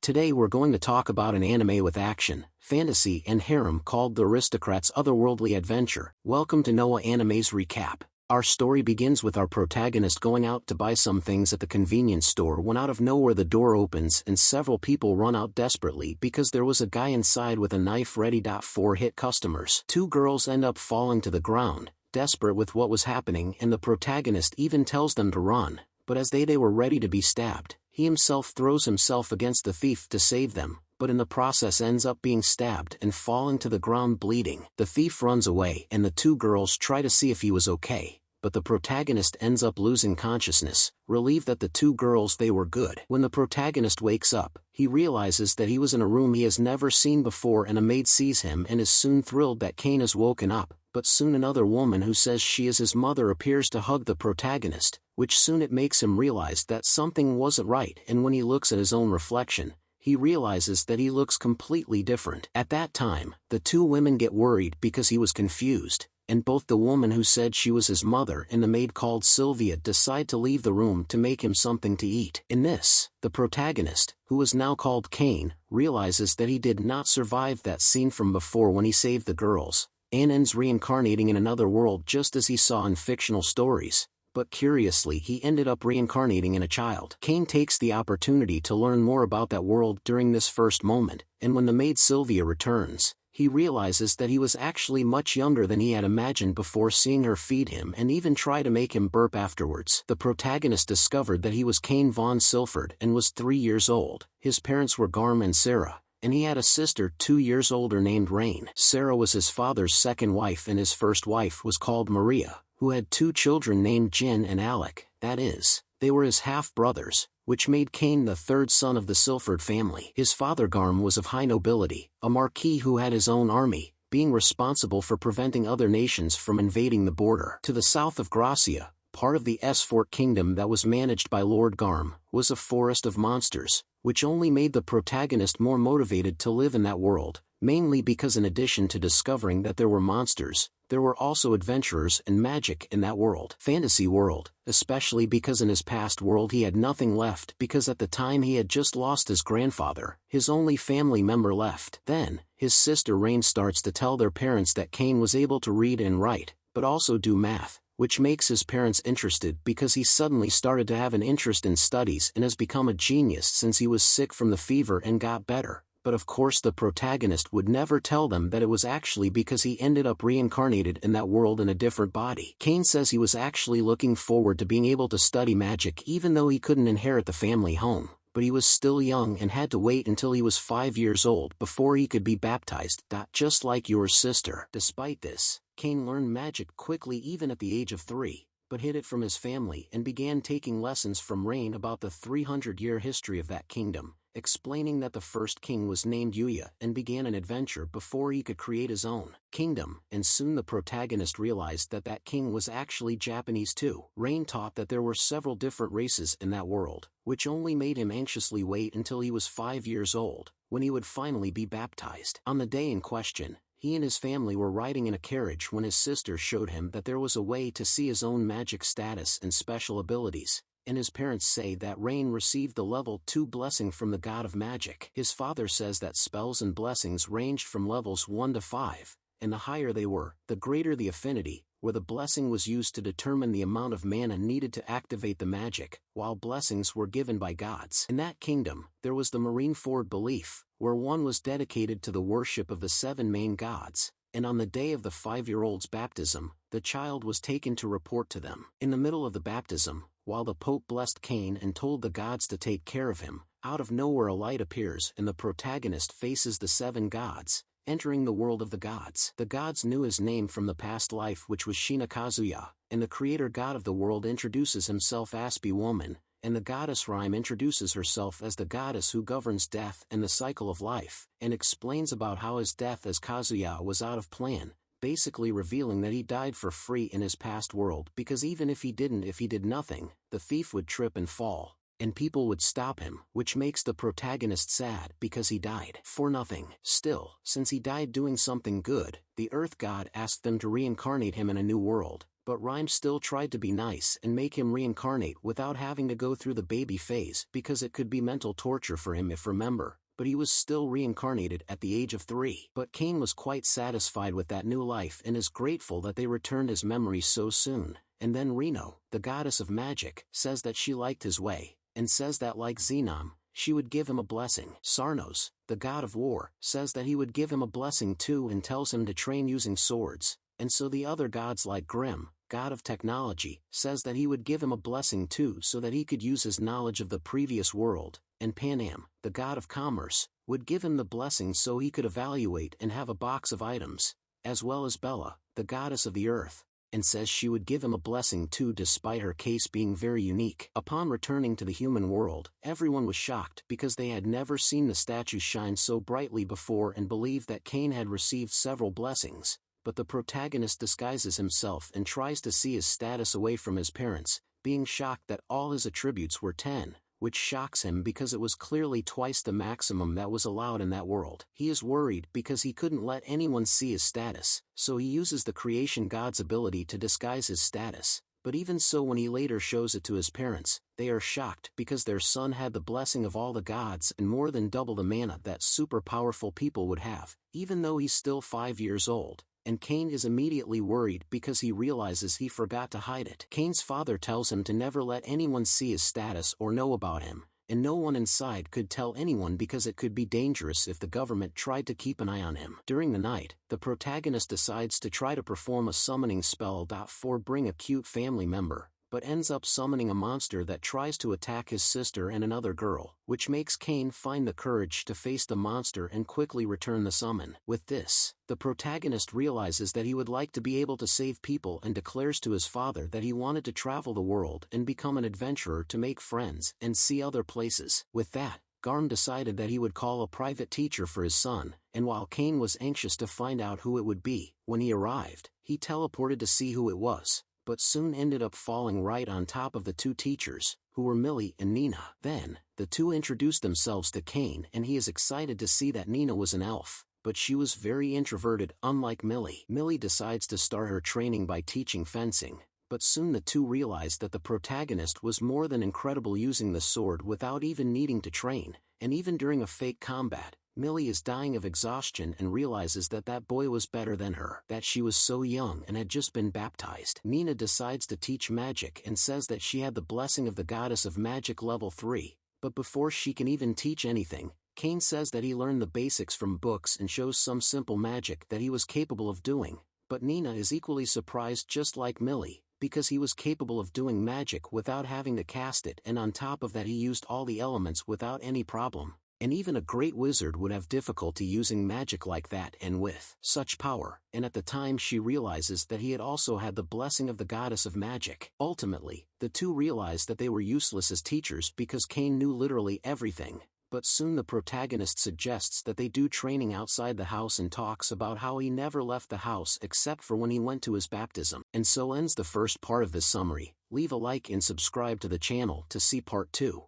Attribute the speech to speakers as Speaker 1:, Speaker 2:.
Speaker 1: Today we're going to talk about an anime with action, fantasy and harem called The Aristocrat's Otherworldly Adventure. Welcome to Noah Anime's Recap. Our story begins with our protagonist going out to buy some things at the convenience store when out of nowhere the door opens and several people run out desperately because there was a guy inside with a knife ready for hit customers. Two girls end up falling to the ground, desperate with what was happening, and the protagonist even tells them to run, but as they were ready to be stabbed, he himself throws himself against the thief to save them, but in the process ends up being stabbed and falling to the ground bleeding. The thief runs away and the two girls try to see if he was okay, but the protagonist ends up losing consciousness, relieved that the two girls they were good. When the protagonist wakes up, he realizes that he was in a room he has never seen before and a maid sees him and is soon thrilled that Cain has woken up, but soon another woman who says she is his mother appears to hug the protagonist, which soon it makes him realize that something wasn't right, and when he looks at his own reflection, he realizes that he looks completely different. At that time, the two women get worried because he was confused, and both the woman who said she was his mother and the maid called Sylvia decide to leave the room to make him something to eat. In this, the protagonist, who is now called Cain, realizes that he did not survive that scene from before when he saved the girls, and ends reincarnating in another world just as he saw in fictional stories, but curiously he ended up reincarnating in a child. Cain takes the opportunity to learn more about that world during this first moment, and when the maid Sylvia returns, he realizes that he was actually much younger than he had imagined before seeing her feed him and even try to make him burp afterwards. The protagonist discovered that he was Cain von Silford and was 3 years old. His parents were Garm and Sarah, and he had a sister 2 years older named Rain. Sarah was his father's second wife and his first wife was called Maria, who had 2 children named Jin and Alec. That is, they were his half-brothers, which made Cain the third son of the Silford family. His father Garm was of high nobility, a marquis who had his own army, being responsible for preventing other nations from invading the border. To the south of Gracia, part of the Fort kingdom that was managed by Lord Garm, was a forest of monsters, which only made the protagonist more motivated to live in that world, mainly because in addition to discovering that there were monsters, there were also adventurers and magic in that world. Fantasy world, especially because in his past world he had nothing left because at the time he had just lost his grandfather, his only family member left. Then, his sister Rain starts to tell their parents that Cain was able to read and write, but also do math, which makes his parents interested because he suddenly started to have an interest in studies and has become a genius since he was sick from the fever and got better. But of course the protagonist would never tell them that it was actually because he ended up reincarnated in that world in a different body. Cain says he was actually looking forward to being able to study magic even though he couldn't inherit the family home, but he was still young and had to wait until he was 5 years old before he could be baptized. Just like your sister. Despite this, Cain learned magic quickly even at the age of 3, but hid it from his family and began taking lessons from Rain about the 300-year history of that kingdom, explaining that the first king was named Yuya and began an adventure before he could create his own kingdom, and soon the protagonist realized that that king was actually Japanese too. Rain taught that there were several different races in that world, which only made him anxiously wait until he was 5 years old, when he would finally be baptized. On the day in question, he and his family were riding in a carriage when his sister showed him that there was a way to see his own magic status and special abilities, and his parents say that Rain received the level 2 blessing from the god of magic. His father says that spells and blessings ranged from levels 1 to 5, and the higher they were, the greater the affinity, where the blessing was used to determine the amount of mana needed to activate the magic, while blessings were given by gods. In that kingdom, there was the Marineford belief, where one was dedicated to the worship of the 7 main gods, and on the day of the 5-year-old's baptism, the child was taken to report to them. In the middle of the baptism, while the Pope blessed Cain and told the gods to take care of him, out of nowhere a light appears and the protagonist faces the 7 gods, entering the world of the gods. The gods knew his name from the past life, which was Shiinya Kazuya, and the creator god of the world introduces himself as Aspie Woman, and the goddess Rhyme introduces herself as the goddess who governs death and the cycle of life, and explains about how his death as Kazuya was out of plan, basically revealing that he died for free in his past world because even if he did nothing, the thief would trip and fall, and people would stop him, which makes the protagonist sad because he died for nothing. Still, since he died doing something good, the Earth God asked them to reincarnate him in a new world, But Rhyme still tried to be nice and make him reincarnate without having to go through the baby phase because it could be mental torture for him if remember, but he was still reincarnated at the age of 3. But Cain was quite satisfied with that new life and is grateful that they returned his memories so soon. And then Reno, the goddess of magic, says that she liked his way, and says that like Xenom, she would give him a blessing. Sarnos, the god of war, says that he would give him a blessing too and tells him to train using swords, and so the other gods like Grimm, god of technology, says that he would give him a blessing too so that he could use his knowledge of the previous world, and Panam, the god of commerce, would give him the blessing so he could evaluate and have a box of items, as well as Bella, the goddess of the earth, and says she would give him a blessing too despite her case being very unique. Upon returning to the human world, everyone was shocked because they had never seen the statue shine so brightly before and believed that Cain had received several blessings, but the protagonist disguises himself and tries to see his status away from his parents, being shocked that all his attributes were 10. Which shocks him because it was clearly twice the maximum that was allowed in that world. He is worried because he couldn't let anyone see his status, so he uses the creation god's ability to disguise his status, but even so when he later shows it to his parents, they are shocked because their son had the blessing of all the gods and more than double the mana that super powerful people would have, even though he's still 5 years old. And Cain is immediately worried because he realizes he forgot to hide it. Cain's father tells him to never let anyone see his status or know about him, and no one inside could tell anyone because it could be dangerous if the government tried to keep an eye on him. During the night, the protagonist decides to try to perform a summoning spell for bring a cute family member, but ends up summoning a monster that tries to attack his sister and another girl, which makes Cain find the courage to face the monster and quickly return the summon. With this, the protagonist realizes that he would like to be able to save people and declares to his father that he wanted to travel the world and become an adventurer to make friends and see other places. With that, Garm decided that he would call a private teacher for his son, and while Cain was anxious to find out who it would be, when he arrived, he teleported to see who it was, but soon ended up falling right on top of the two teachers, who were Millie and Nina. Then, the two introduced themselves to Cain and he is excited to see that Nina was an elf, but she was very introverted unlike Millie. Millie decides to start her training by teaching fencing, but soon the two realize that the protagonist was more than incredible using the sword without even needing to train, and even during a fake combat, Millie is dying of exhaustion and realizes that that boy was better than her, that she was so young and had just been baptized. Nina decides to teach magic and says that she had the blessing of the goddess of magic level 3, but before she can even teach anything, Cain says that he learned the basics from books and shows some simple magic that he was capable of doing, but Nina is equally surprised just like Millie, because he was capable of doing magic without having to cast it, and on top of that he used all the elements without any problem. And even a great wizard would have difficulty using magic like that and with such power, and at the time she realizes that he had also had the blessing of the goddess of magic. Ultimately, the two realized that they were useless as teachers because Cain knew literally everything, but soon the protagonist suggests that they do training outside the house and talks about how he never left the house except for when he went to his baptism. And so ends the first part of this summary. Leave a like and subscribe to the channel to see part 2.